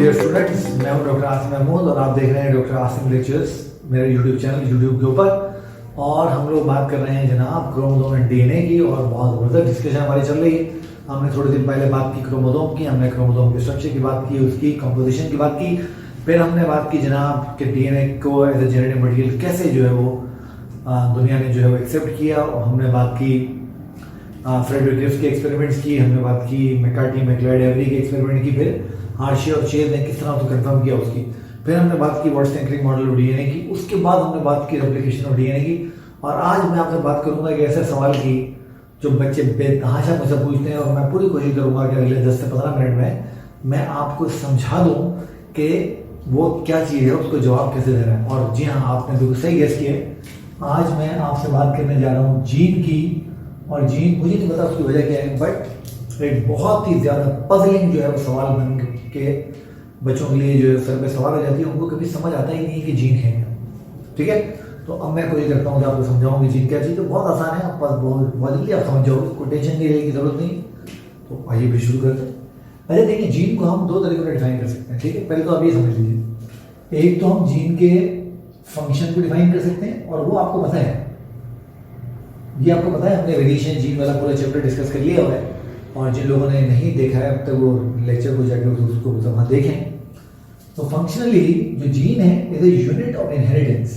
Dear students, मैं हूं doctor Asim Mahmood और आप देख रहे हैं डॉक्टर आसिम लेक्चर्स मेरे यूट्यूब चैनल यूट्यूब के ऊपर। और हम लोग बात कर रहे हैं जनाब क्रोमोसोम एंड डीएनए की, और बहुत ज़बरदस्त डिस्कशन हमारी चल रही है। हमने थोड़े दिन पहले बात की क्रोमोसोम की, हमने क्रोमोसोम के स्ट्रक्चर की बात की, उसकी कंपोजिशन की बात की। फिर हमने बात की जनाब कि डीएनए को एज ए जेनेटिक मटेरियल कैसे जो है वो दुनिया ने जो है वो एक्सेप्ट किया। और हमने बात की फ्रेडरिक रिफ्ट के एक्सपेरिमेंट्स की, हमने बात की मैकार्टी मैक्लाइड एवरी के एक्सपेरिमेंट की, फिर हार्शे और चेज ने किस तरह उसको कंफर्म किया उसकी। फिर हमने बात की words anchoring model of DNA की, उसके बाद हमने बात की रेप्लिकेशन ऑफ डीएनए की। और आज मैं आपसे बात करूंगा एक ऐसे सवाल की जो बच्चे बेतहाशा मुझसे पूछते हैं, और मैं पूरी कोशिश करूंगा कि अगले 10 से 15 मिनट में मैं आपको समझा दूं कि वो क्या चीज़ है, उसको जवाब कैसे देना है। और जी हाँ, आपने बिल्कुल सही गेस किया। आज मैं आपसे बात करने जा रहा हूँ जीन की। और जीन मुझे नहीं पता उसकी वजह क्या है, बट एक बहुत ही ज़्यादा पजलिंग जो है वो सवाल बन के बच्चों के लिए जो है सर पे सवाल आ जाती है। उनको कभी समझ आता ही नहीं है कि जीन है क्या। ठीक है, तो अब मैं कोशिश करता हूँ कि आपको समझाऊँ कि जीन क्या चीज़। तो बहुत आसान है, आप पास बहुत जल्दी आप समझ जाओगे, कोई टेंशन नहीं लेने की जरूरत नहीं। तो आइए भी शुरू करते हैं। अच्छा देखिए, जीन को हम 2 तरीकों से डिफाइन कर सकते हैं। ठीक है, पहले तो आप ये समझ लीजिए, एक तो हम जीन के फंक्शन को डिफाइन कर सकते हैं, और वो आपको पता है, ये आपको पता है, हमने वेरिएशन जीन वाला पूरा चैप्टर डिस्कस कर लिया हुआ है। और जिन लोगों ने नहीं देखा है अब तक, वो लेक्चर को जाकर उसको वहाँ देखें। तो फंक्शनली जो जीन है is a unit of inheritance.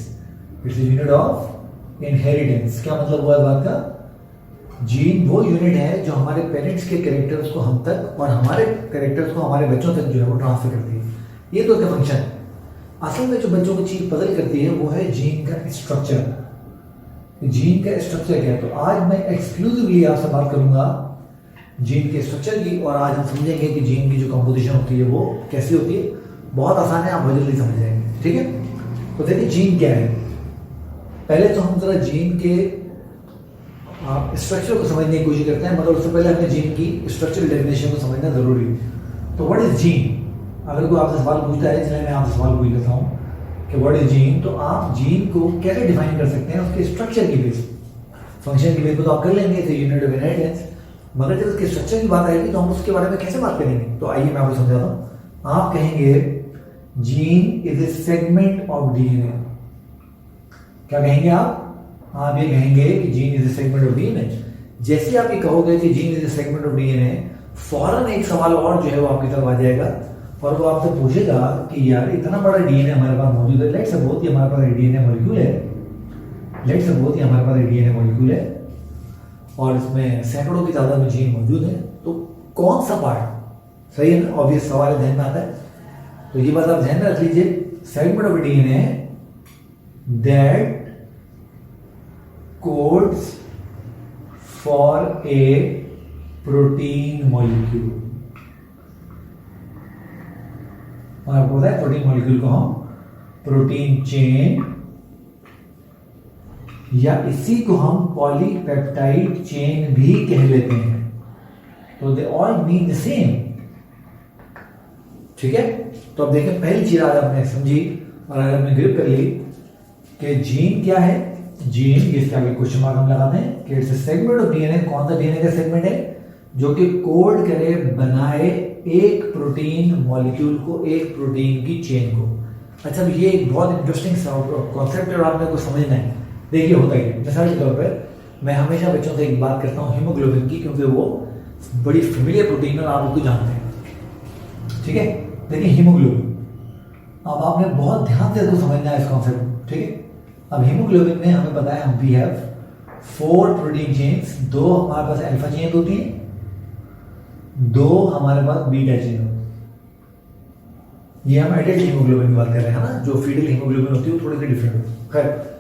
It's a unit of inheritance. क्या मतलब हुआ इस बात का? जीन वो यूनिट है जो हमारे पेरेंट्स के कैरेक्टर्स को हम तक और हमारे कैरेक्टर्स को हमारे बच्चों तक जो है वो ट्रांसफर करती है। ये तो उसका फंक्शन है। असल में जो बच्चों को चीज पजल करती है वो है जीन का स्ट्रक्चर। जीन का स्ट्रक्चर क्या है? तो आज मैं एक्सक्लूसिवली आपसे बात करूंगा जीन के स्ट्रक्चर की, और आज हम समझेंगे कि जीन की जो कंपोजिशन होती है वो कैसी होती है। बहुत आसान है, आप बहुत जल्दी समझ जाएंगे। ठीक है, तो देखिए जीन क्या है। पहले तो हम जरा जीन के स्ट्रक्चर को समझने की कोशिश करते हैं, मतलब उससे पहले हमें जीन की स्ट्रक्चरल डेफिनेशन को समझना जरूरी है। तो व्हाट इज जीन? अगर कोई आपसे सवाल पूछता है, जिसमें मैं आपसे सवाल पूछ लेता हूँ कि व्हाट इज जीन, तो आप जीन को कैसे डिफाइन कर सकते हैं? उसके स्ट्रक्चर की बेस, फंक्शन की बेस पे तो आप कर लेंगे, तो यूनिट ऑफ इनहेरिटेंस। मगर जब उसके स्ट्रक्चर की बात आएगी तो हम उसके बारे में कैसे बात करेंगे? तो आइए मैं आपको समझाता हूँ। आप कहेंगे gene is A segment of DNA. क्या कहेंगे आप ये कहेंगे कि gene is A segment of DNA. जैसे आप ये कहोगे कि gene is A segment of DNA, फौरन एक सवाल और जो है वो आपकी तरफ आ जाएगा, और वो आपसे पूछेगा कि यार इतना बड़ा डीएनए हमारे पास मौजूद है, लेट्स सपोज कि हमारे पास डीएनए मॉलिक्यूल है, लेट्स सपोज कि हमारे पास डीएनए मॉलिक्यूल है और इसमें सैकड़ों की तादाद में जीन मौजूद है, तो कौन सा पार्ट सही है ना? ऑब्वियस सवाल ध्यान में आता है। तो ये बात आप ध्यान में रख लीजिए, segment of DNA that codes for a protein molecule. और आपको पता है प्रोटीन मॉलिक्यूल को हम प्रोटीन चेन या इसी को हम पॉलीपेप्टाइड चेन भी कह लेते हैं। तो they all mean the same. ठीक है, तो अब देखें, पहली चीज आज आपने समझी और आज आपने ग्रिप कर ली कि जीन क्या है। जीन, इसके आगे क्वेश्चन मार्क हम लगाते हैं कि it's a segment of DNA. कौन सा डीएनए का सेगमेंट है? जो कि कोड करे, बनाए एक प्रोटीन मॉलिक्यूल को, एक प्रोटीन की चेन को। अच्छा, ये एक बहुत इंटरेस्टिंग कॉन्सेप्ट है और आपने को समझना है। देखिए होता है, मिसाल के तौर पर मैं हमेशा बच्चों से एक बात करता हूँ हीमोग्लोबिन की, क्योंकि वो बड़ी फेमिलियर प्रोटीन है और आप उसको जानते हैं। ठीक है, देखिए हीमोग्लोबिन, अब आपने बहुत ध्यान से इसको समझना है इस कॉन्सेप्ट। ठीक है, अब हीमोग्लोबिन में हमें पता है वी हैव 4 प्रोटीन चेन्स। 2 हमारे पास अल्फा चेन होती है, 2 हमारे पास बीटा चेन होती है। ये हम एडल्ट हीमोग्लोबिन की बात कर रहे हैं ना, जो फीटल हीमोग्लोबिन होती है वो थोड़ी सी डिफरेंट होती है। खैर,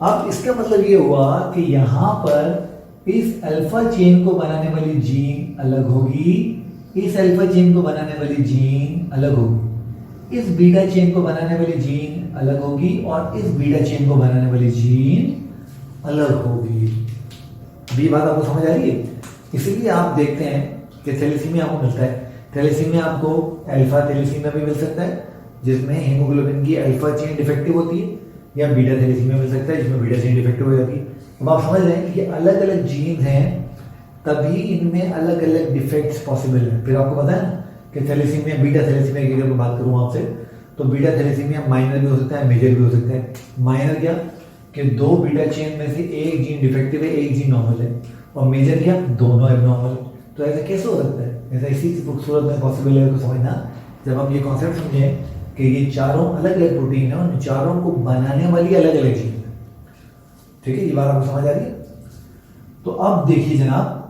अब इसका मतलब ये हुआ कि यहां पर इस अल्फा चेन को बनाने वाली जीन अलग होगी, इस अल्फा चेन को बनाने वाली जीन अलग होगी, इस बीटा चेन को बनाने वाली जीन अलग होगी, और इस बीटा चेन को बनाने वाली जीन अलग होगी। अभी बात आपको समझ आ रही है? इसीलिए आप देखते हैं कि थैलेसीमिया आपको मिलता है। थैलेसीमिया आपको अल्फा थैलेसीमिया भी मिल सकता है, जिसमें हीमोग्लोबिन की अल्फा चेन डिफेक्टिव होती है, या बीटा थैलेसीमिया मिल सकता है जिसमें बीटा चेन डिफेक्टिव हो जाती है। अब आप समझ रहे हैं कि अलग अलग जीन हैं, तभी इनमें अलग अलग डिफेक्ट्स पॉसिबल है। फिर आपको पता है कि थैलेसीमिया, बीटा थैलेसीमिया की अगर मैं बात करूँ आपसे, तो बीटा थैलेसीमिया माइनर भी हो सकता है, मेजर भी हो सकता है। माइनर क्या कि 2 बीटा चेन में से एक जीन डिफेक्टिव है, एक जीन नॉर्मल है, और मेजर क्या दोनों एबनॉर्मल। तो ऐसा कैसे हो सकता है? ऐसा इसी खूबसूरत में पॉसिबल है को समझना जब हम ये कॉन्सेप्ट समझें कि ये चारों अलग अलग प्रोटीन है और इन चारों को बनाने वाली अलग अलग जीन है। ठीक है, ये बात आपको समझ आ रही है? तो अब देखिए जनाब,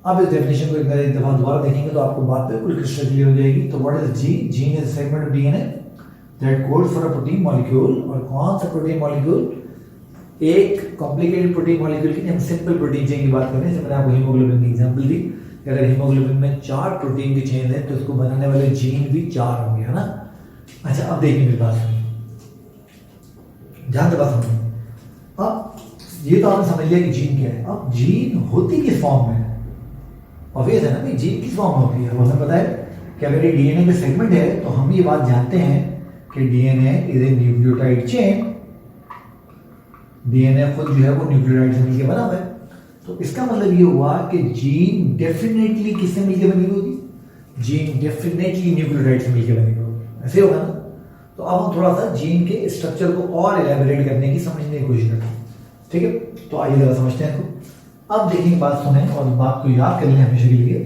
अब इस डेफिनेशन को एक दफा दोबारा देखेंगे तो आपको बात बिल्कुल क्रिस्टल क्लियर हो जाएगी। तो what is gene? Gene is segment of DNA that codes for a protein molecule. और कौन सा प्रोटीन मॉलिक्यूल? एक कॉम्प्लिकेटेड प्रोटीन मॉलिक्यूल की, हम सिंपल प्रोटीन चेन की बात करें, जैसे मैंने आपको हीमोग्लोबिन की एग्जांपल दी। अगर हीमोग्लोबिन में 4 प्रोटीन की चेन है तो उसको बनाने वाले जीन भी 4 होंगे, है ना? अच्छा, अब देखिए मेरी बात सुनिए, ध्यान से बात सुनिए। अब ये तो आपने समझ लिया कि जीन क्या है। अब जीन होती किस फॉर्म में है? ऑब्वियस है ना भाई, जीन किस फॉर्म में होती है? वो हमें पता है कि अगर ये डीएनए के सेगमेंट है तो हम ये बात जानते हैं कि DNA is a nucleotide chain. DNA खुद जो है वो न्यूक्लियोटाइड से मिलकर बना हुआ है। तो इसका मतलब ये हुआ कि जीन डेफिनेटली किससे मिलकर बनी होगी? जीन डेफिनेटली न्यूक्लियोटाइड से मिलकर बनी होगी, ऐसे होगा ना? तो अब हम थोड़ा सा जीन के स्ट्रक्चर को और एलैबोरेट करने की, समझने की कोशिश करते हैं। ठीक है, तो आइए जरा समझते हैं इसको। अब देखिए, बात सुने और बात को याद कर लें हमेशा के लिए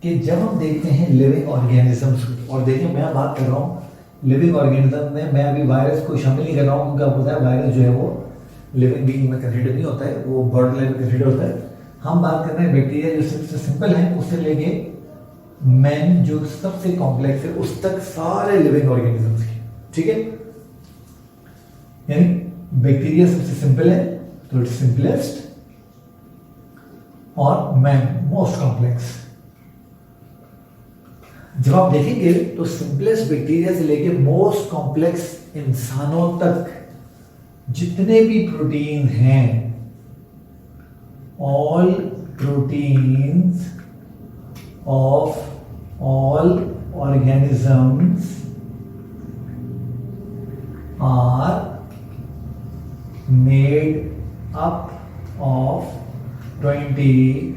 कि जब हम देखते हैं लिविंग ऑर्गेनिजम्स, और देखिए मैं बात कर रहा हूँ लिविंग ऑर्गेनिज्म में, मैं अभी वायरस को शामिल नहीं कर रहा हूँ क्योंकि आपको पता है वायरस जो है वो लिविंग बीइंग में कंसिडर नहीं होता है, वो बर्ड लाइन में कंसिडर होता है। हम बात कर रहे हैं बैक्टीरिया जो सबसे सिंपल है उससे लेके मैन जो सबसे कॉम्प्लेक्स है उस तक, सारे लिविंग ऑर्गेनिजम्स की। ठीक है, यानी बैक्टीरिया सबसे सिंपल है तो इट्स सिंपलेस्ट, और मैन मोस्ट कॉम्प्लेक्स। जब आप देखेंगे तो सिंपलेस्ट बैक्टीरिया से लेके मोस्ट कॉम्प्लेक्स इंसानों तक जितने भी प्रोटीन हैं, all proteins of all organisms are made up of 20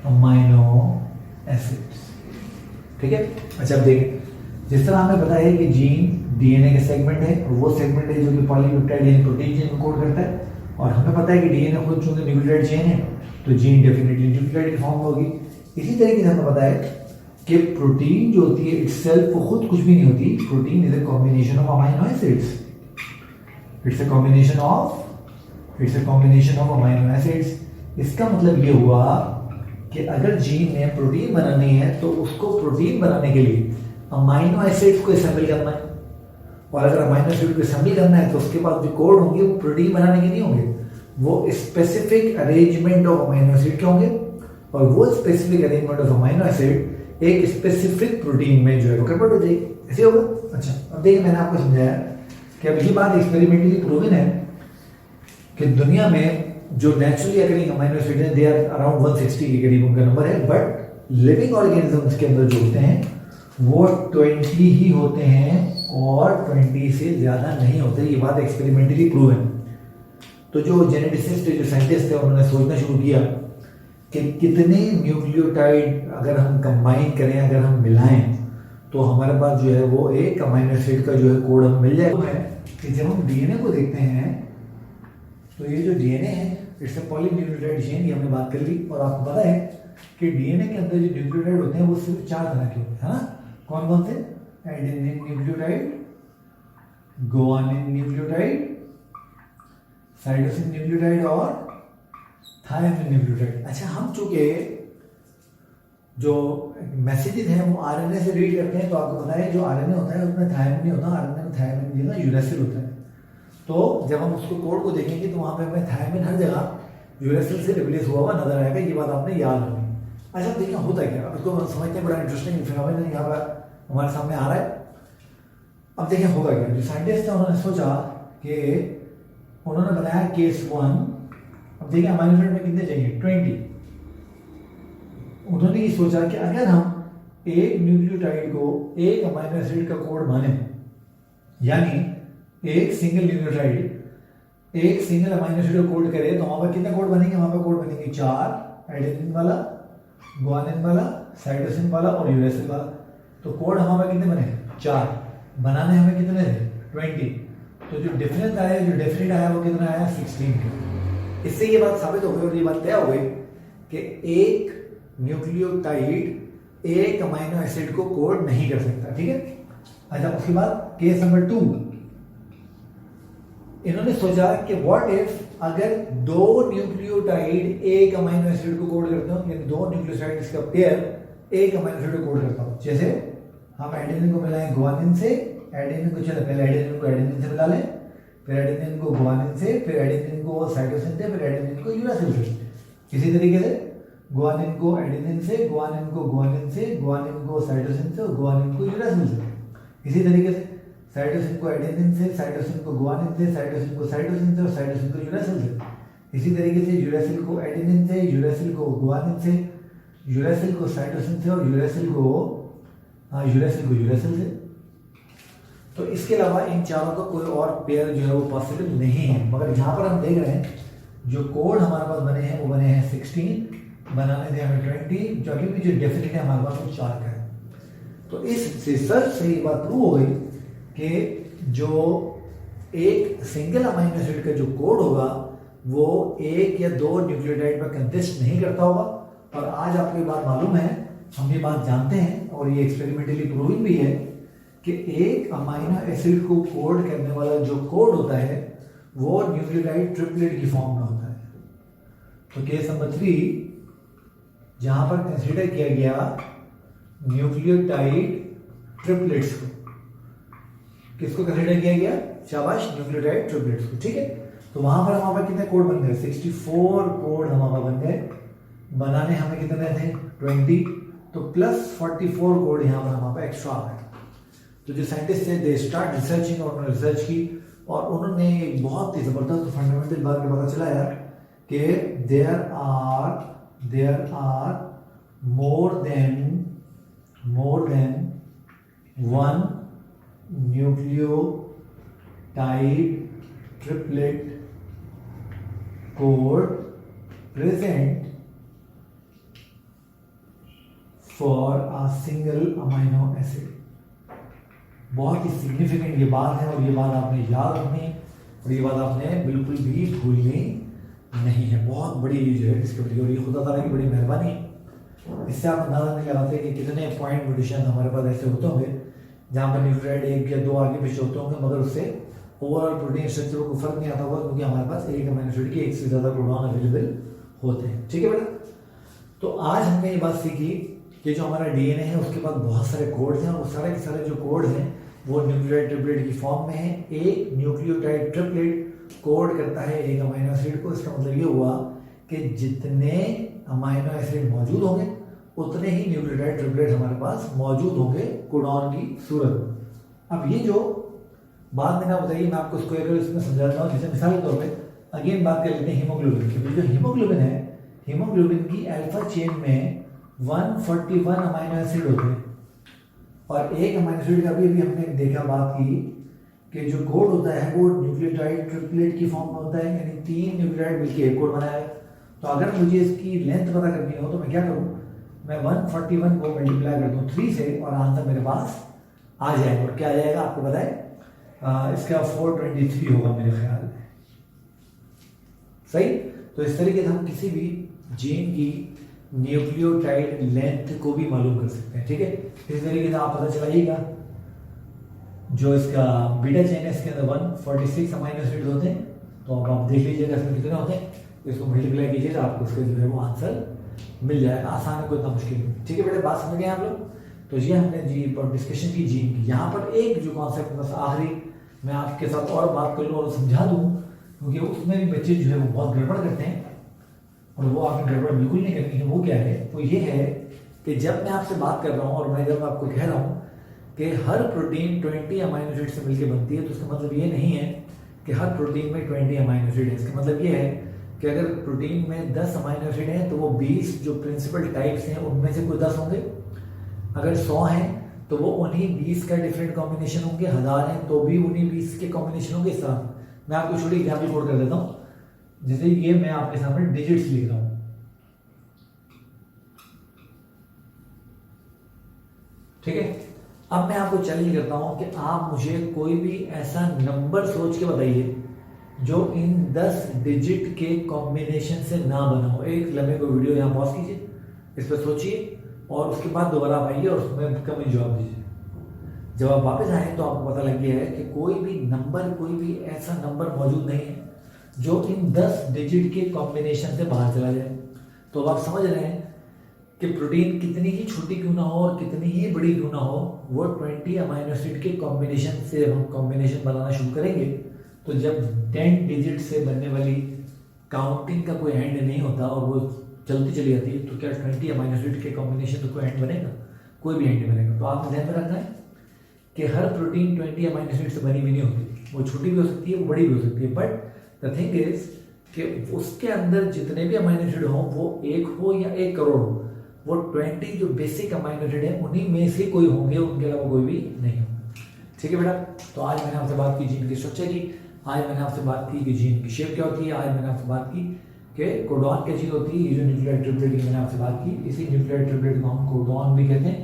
amino acids. ठीक है, अच्छा अब देखिए, जिस तरह हमें पता है कि जीन डीएनए के सेगमेंट है, और वो सेगमेंट है जो कि पॉलीपेप्टाइड यानी प्रोटीन चेन को कोड करता है, और हमें पता है कि डीएनए खुद चूंकि न्यूक्लियोटाइड चेन है तो जीन डेफिनेटली न्यूक्लियोटाइड की फॉर्म में होगी। इसी तरीके से हमें पता है कि प्रोटीन जो होती है इटसेल्फ वो खुद कुछ भी नहीं होती। Protein is a combination of amino acids. It's a combination of amino acids. इसका मतलब ये हुआ कि अगर जीन ने प्रोटीन बनानी है तो उसको प्रोटीन बनाने के लिए अमाइनो एसिड्स को असेंबल करना है, और अगर अमाइनो एसिड को असेंबल करना है तो उसके पास जो कोड होंगे वो प्रोटीन बनाने के नहीं होंगे, वो specific arrangement of amino acid के होंगे, और वो specific arrangement of amino acid एक स्पेसिफिक प्रोटीन में जो है वो कन्वर्ट हो जाएगी। ऐसे होगा। अच्छा, अब देखिए मैंने आपको समझाया कि अब ये बात एक्सपेरिमेंटली प्रूवन है कि दुनिया में जो नेचुरली अकरिंग अमाइनो एसिड है दे आर अराउंड 160 के करीब उनका नंबर है, बट लिविंग ऑर्गेनिजम्स के अंदर जो होते हैं वो 20 ही होते हैं और 20 से ज़्यादा नहीं होते। ये बात एक्सपेरिमेंटली प्रूव है। तो जो जेनेटिसिस्ट जो साइंटिस्ट थे उन्होंने सोचना शुरू किया कि कितने न्यूक्लियोटाइड अगर हम कंबाइन करें, अगर हम मिलाएं तो हमारे पास जो है वो एक अमाइनो एसिड का जो है कोड हमें मिल जाएगा। है कि जब हम डीएनए को देखते हैं तो ये जो डीएनए है इट्स ए पॉलीन्यूक्लियोटाइड चेन, ये हमने बात कर ली। और आपको पता है कि डीएनए के अंदर जो न्यूक्लियोटाइड होते हैं वो सिर्फ 4 तरह के होते हैं, है ना? कौन कौन से? Adenine nucleotide, guanine nucleotide, cytosine nucleotide और थायमिन न्यूक्लियोटाइड। अच्छा, हम चूंकि जो मैसेजेस हैं वो आरएनए से रीड करते हैं, तो आपको पता है जो आरएनए होता है उसमें थायमिन नहीं होता, आरएनए में थायमिन नहीं होता, यूरेसिल होता है। तो जब हम उसको कोड को देखेंगे तो वहाँ पे हमें थायमिन हर जगह यूरेसिल से रिप्लेस हुआ हुआ नजर आएगा। ये बात आपने याद रखनी। अच्छा, देखिए होता क्या, अब इसको हम समझते हैं, बड़ा इंटरेस्टिंग फिनोमेनन यहाँ पर हमारे सामने आ रहा है। अब देखिए होगा क्या, जो साइंटिस्ट थे उन्होंने सोचा कि उन्होंने बनाया केस 1। अब देखिए अमाइनो एसिड में कितने चाहिए? 20। उन्होंने ये सोचा कि अगर हम एक न्यूक्लियोटाइड को एक अमाइनो एसिड का कोड माने, यानी एक सिंगल न्यूक्लियोटाइड एक सिंगल अमाइनो एसिड का कोड करे, तो वहां पर कितने कोड बनेंगे? वहां पर कोड बनेंगे 4 एडेनिन वाला गुआनिन वाला, साइटोसिन वाला और यूरेसिल वाला। तो कोड हमारे कितने बने? 4। बनाने हमें कितने थे? 20। तो जो डिफरेंस आया, जो डेफिनेट आया वो कितना आया? 16। इससे ये बात साबित हो गई और ये बात तय हो गई कि एक न्यूक्लियोटाइड एक अमीनो एसिड को कोड नहीं कर सकता। ठीक है। अच्छा, उसके बाद केस नंबर 2, इन्होंने सोचा कि व्हाट इफ अगर 2 न्यूक्लियोटाइड एक अमीनो एसिड को कोड करते हो, यानी 2 न्यूक्लियोटाइड्स का पेयर एक अमीनो एसिड को कोड करता हो। जैसे हम एडेनिन को मिलाएं गुआनिन से, एडेनिन को चलो पहले एडेनिन को एडेनिन से मिला लें, फिर एडेनिन को गुआनिन से, फिर एडेनिन को साइटोसिन से, फिर एडेनिन को यूरासिल से। इसी तरीके से गुआनिन को एडेनिन से, गुआनिन को गुआनिन से, गुआनिन को साइटोसिन से और गुआनिन को यूरासिल से। इसी तरीके से साइटोसिन को एडेनिन से, साइटोसिन को गुआनिन से, साइटोसिन को साइटोसिन से और साइटोसिन को यूरासिल से। इसी तरीके से यूरासिल को एडेनिन से, यूरासिल को गुआनिन से, यूरासिल को साइटोसिन से और यूरासिल को यूरासिल से। तो इसके अलावा इन चारों का कोई और पेयर जो है वो पॉसिबल नहीं है। मगर यहाँ पर हम देख रहे हैं जो कोड हमारे पास बने हैं वो बने हैं 16, बनाने थे हमें 20, जो अभी भी जो डेफिनेट है हमारे पास वो 4 का है। तो इस रिसर्च से ये बात प्रूव हो गई कि जो एक सिंगल अमीनो एसिड का जो कोड होगा वो 1 या 2 न्यूक्लियोटाइड पर कंसिस्ट नहीं करता होगा। और आज आपको ये बात मालूम है, हम ये बात जानते हैं और ये एक्सपेरिमेंटली प्रूविंग भी है कि एक अमीनो एसिड को कोड करने वाला जो कोड होता है वो न्यूक्लियोटाइड ट्रिपलेट की फॉर्म में होता है। तो केस नंबर 3 जहां पर कंसीडर किया गया न्यूक्लियोटाइड ट्रिपलेट्स को, किसको कंसीडर किया गया? शाबाश, न्यूक्लियोटाइड ट्रिपलेट्स को। ठीक है। तो वहां पर हमारे कितने कोड बन गए? 64 कोड हमारे बन गए। बनाने हमें कितने थे? 20। तो प्लस 44 कोड यहाँ पर हमारे एक्स्ट्रा आ गए। तो जो साइंटिस्ट थे दे स्टार्ट रिसर्चिंग, और उन्होंने रिसर्च की और उन्होंने एक बहुत ही जबरदस्त फंडामेंटल बात का पता चला यार कि there are more than 1 nucleotide triplet code present for a single amino acid. बहुत ही सिग्निफिकेंट ये बात है और ये बात आपने याद रखनी और ये बात आपने बिल्कुल भी भूलनी नहीं है। बहुत बड़ी जो है डिस्कवरी और ये खुदा ताला की बड़ी मेहरबानी। इससे आप अंदाजा नहीं लगाते कि कितने पॉइंट म्यूटेशन हमारे पास ऐसे होते होंगे जहाँ पर न्यूक्लियोटाइड 1 या 2 आगे पीछे होते होंगे, मगर उससे ओवरऑल प्रोटीन स्ट्रक्चर को फर्क नहीं आता होगा, क्योंकि हमारे पास एक अमीनो एसिड के एक से ज़्यादा कोडॉन अवेलेबल होते हैं। ठीक है बेटा। तो आज हमने ये बात सीखी कि जो हमारा डीएनए है उसके पास बहुत सारे कोड्स हैं और सारे के सारे जो कोड हैं वो न्यूक्लियोटाइड ट्रिपलेट की फॉर्म में है। एक न्यूक्लियोटाइड ट्रिपलेट कोड करता है एक अमीनो एसिड को। इसका मतलब ये हुआ कि जितने अमीनो एसिड मौजूद होंगे उतने ही न्यूक्लियोटाइड ट्रिपलेट हमारे पास मौजूद होंगे कोडॉन की सूरत में। अब ये जो बात मैंने बताइए, मैं आपको इसको अगर इसमें समझाता हूँ। जैसे मिसाल के तौर पर अगेन बात कर लेते हैं हीमोग्लोबिन की। जो हीमोग्लोबिन है, हीमोग्लोबिन की अल्फा चेन में 141 अमीनो एसिड होते हैं और एक अमीनो एसिड का भी अभी हमने देखा बात की कि जो कोड होता है वो न्यूक्लियोटाइड ट्रिपलेट की फॉर्म में होता है, यानी 3 न्यूक्लियोटाइड मिलकर एक कोड बनाया है। तो अगर मुझे इसकी लेंथ पता करनी हो तो मैं क्या करूँ? मैं 141 को मल्टीप्लाई कर दूँ 3 से और आंसर मेरे पास आ जाएगा। और क्या आ जाएगा आपको पता है? इसका 423 होगा मेरे ख्याल में। सही। तो इस तरीके से हम किसी भी जीन की न्यूक्लियोटाइड लेंथ को भी मालूम कर सकते हैं। ठीक है। इस तरीके से आप पता चलाइएगा जो इसका बीटा चेन है इसके अंदर 146 अमीनो एसिड होते हैं। तो अब आप देख लीजिएगा इसमें कितने होते हैं, इसको मल्टीप्लाई कीजिए तो आपको उसका जो है वो आंसर मिल जाएगा। आसान है, कोई इतना मुश्किल नहीं। ठीक है बेटा, बात समझ गए आप लोग। तो ये हमने जी डिस्कशन की जीन की। यहाँ पर एक जो कॉन्सेप्ट बस आखिरी मैं आपके साथ और बात कर लूँ और समझा दूँ, क्योंकि उसमें भी बच्चे जो है वो बहुत गड़बड़ करते हैं और वो आपने गड़बड़ बिल्कुल नहीं करनी है। वो क्या है? वो ये है कि जब मैं आपसे बात कर रहा हूँ और मैं जब आपको कह रहा हूँ कि हर प्रोटीन 20 अमीनो एसिड से मिलकर बनती है, तो उसका मतलब ये नहीं है कि हर प्रोटीन में 20 अमीनो एसिड है। इसका मतलब ये है कि अगर प्रोटीन में 10 अमीनो एसिड हैं तो वो 20 जो प्रिंसिपल टाइप्स हैं उनमें से कोई 10 होंगे। अगर 100 हैं तो वो उन्हीं 20 का डिफरेंट कॉम्बिनेशन होंगे। 1000 हैं तो भी उन्हीं 20 के कॉम्बिनेशन होंगे। इस तरह मैं आपको छोटी एग्जाम्पल कोड कर देता हूँ। जैसे ये मैं आपके सामने डिजिट्स लिख रहा हूँ, ठीक है। अब मैं आपको चैलेंज करता हूं कि आप मुझे कोई भी ऐसा नंबर सोच के बताइए जो इन 10 डिजिट के कॉम्बिनेशन से ना बना हो। एक लम्बे को वीडियो यहाँ पॉज कीजिए, इस पर सोचिए और उसके बाद दोबारा आप आइए और उसमें कमेंट जवाब दीजिए। जब आप वापस आए तो आपको पता लग गया है कि कोई भी ऐसा नंबर मौजूद नहीं है जो इन 10 डिजिट के कॉम्बिनेशन से बाहर चला जाए। तो अब आप समझ रहे हैं कि प्रोटीन कितनी ही छोटी क्यों ना हो और कितनी ही बड़ी क्यों ना हो, वो 20 अमाइनो एसिड के कॉम्बिनेशन से हम कॉम्बिनेशन बनाना शुरू करेंगे तो जब 10 डिजिट से बनने वाली काउंटिंग का कोई एंड नहीं होता और वो चलती चली जाती है, तो क्या 20 अमाइनो एसिड के कॉम्बिनेशन तो कोई एंड बनेगा? कोई भी एंड नहीं बनेगा। तो आपने ध्यान में रखना है कि हर प्रोटीन 20 अमाइनो एसिड से बनी भी नहीं होती, वो छोटी भी हो सकती है, वो बड़ी भी हो सकती है। बट द थिंग इज कि उसके अंदर जितने भी अमाइनो एसिड हो, वो 1 हो या 1 करोड़ हो, वो 20 जो बेसिक अमाइनो एसिड है उन्हीं में से कोई होंगे, उनके अलावा कोई भी नहीं होगा। ठीक है बेटा। तो आज मैंने आपसे बात की जीन की स्ट्रक्चर की, आज मैंने आपसे बात की कि जीन की शेप क्या होती है, आज मैंने आपसे बात की कि कोडॉन क्या चीज होती है। ये जो न्यूक्लियोटाइड ट्रिपलेट की मैंने आपसे बात की, इसी न्यूक्लियोटाइड ट्रिपलेट को हम कोडॉन भी कहते हैं।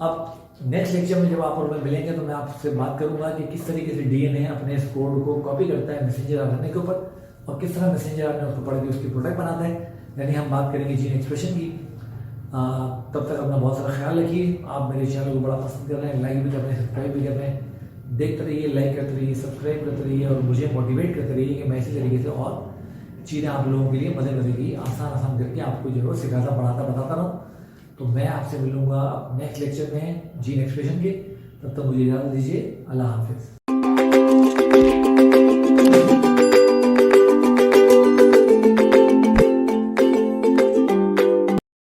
अब नेक्स्ट लेक्चर में जब आप और मैं मिलेंगे तो मैं आपसे बात करूंगा कि किस तरीके से डीएनए अपने इस कोड को कॉपी करता है मैसेंजर आरएनए के ऊपर और किस तरह मैसेंजर आरएनए उसको पढ़ के उसकी प्रोडक्ट बनाता है। यानी हम बात करेंगे जीन एक्सप्रेशन की। तब तक अपना बहुत सारा ख्याल रखिए। आप मेरे चैनल को बड़ा पसंद कर रहे हैं, लाइक भी कर रहे हैं, सब्सक्राइब भी कर रहे हैं। देखते रहिए, लाइक करते रहिए, सब्सक्राइब करते रहिए और मुझे मोटिवेट करते रहिए कि मैं इसी तरीके से और चीज़ें आप लोगों के लिए मज़े की आसान करके आपको जो है सिखाता पढ़ाता बताता रहूँ। तो मैं आपसे मिलूंगा नेक्स्ट लेक्चर में जीन एक्सप्रेशन के। तब तक मुझे इजाज़त दीजिए। अल्लाह हाफिज़।